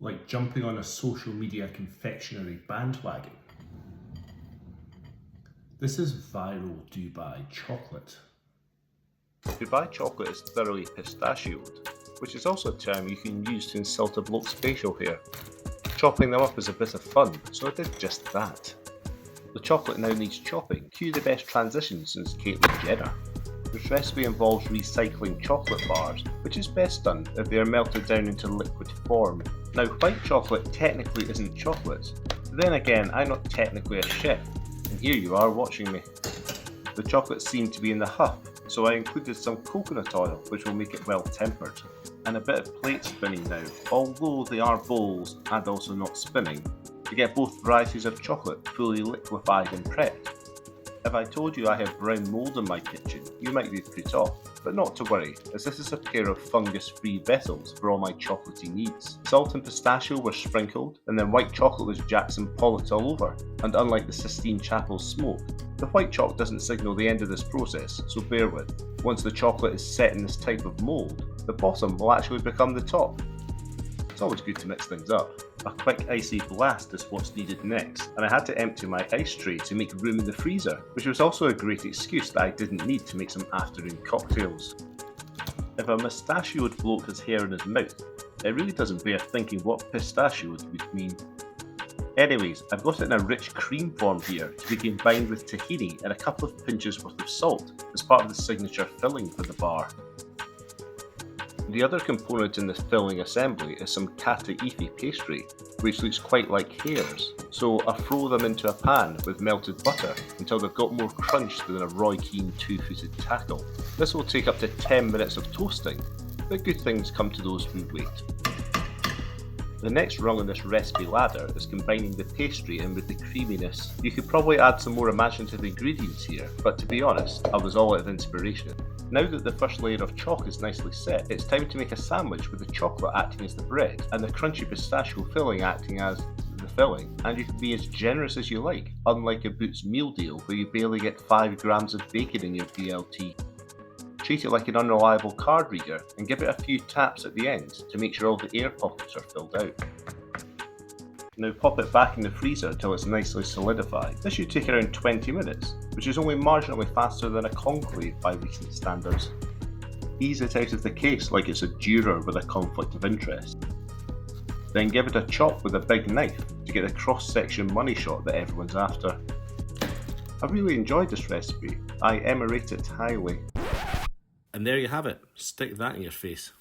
like jumping on a social media confectionery bandwagon. This is viral Dubai chocolate. Dubai chocolate is thoroughly pistachioed, which is also a term you can use to insult a bloke's facial hair. Chopping them up is a bit of fun, so I did just that. The chocolate now needs chopping. Cue the best transition since Caitlyn Jenner. This recipe involves recycling chocolate bars, which is best done if they are melted down into liquid form. Now, white chocolate technically isn't chocolate, but then again, I'm not technically a chef, and here you are watching me. The chocolate seemed to be in the huff, so I included some coconut oil, which will make it well tempered, and a bit of plate spinning now, although they are bowls and also not spinning, to get both varieties of chocolate fully liquefied and prepped. If I told you I have brown mould in my kitchen, you might be put off, but not to worry, as this is a pair of fungus-free vessels for all my chocolatey needs. Salt and pistachio were sprinkled, and then white chocolate was Jackson Pollock all over, and unlike the Sistine Chapel smoke, the white chalk doesn't signal the end of this process, so bear with. Once the chocolate is set in this type of mould, the bottom will actually become the top. It's always good to mix things up. A quick icy blast is what's needed next, and I had to empty my ice tray to make room in the freezer, which was also a great excuse that I didn't need to make some afternoon cocktails. If a mustachioed bloke has hair in his mouth, it really doesn't bear thinking what pistachioed would mean. Anyways, I've got it in a rich cream form here to be combined with tahini and a couple of pinches worth of salt as part of the signature filling for the bar. The other component in the filling assembly is some Kataifi pastry, which looks quite like hairs, so I throw them into a pan with melted butter until they've got more crunch than a Roy Keane two-footed tackle. This will take up to 10 minutes of toasting, but good things come to those who wait. The next rung on this recipe ladder is combining the pastry in with the creaminess. You could probably add some more imaginative ingredients here, but to be honest, I was all out of inspiration. Now that the first layer of chalk is nicely set, it's time to make a sandwich with the chocolate acting as the bread and the crunchy pistachio filling acting as the filling, and you can be as generous as you like, unlike a Boots meal deal where you barely get 5 grams of bacon in your BLT. Treat it like an unreliable card reader and give it a few taps at the end to make sure all the air pockets are filled out. Now pop it back in the freezer until it's nicely solidified. This should take around 20 minutes, which is only marginally faster than a conclave by recent standards. Ease it out of the case like it's a juror with a conflict of interest. Then give it a chop with a big knife to get the cross-section money shot that everyone's after. I really enjoyed this recipe. I emirate it highly. And there you have it. Stick that in your face.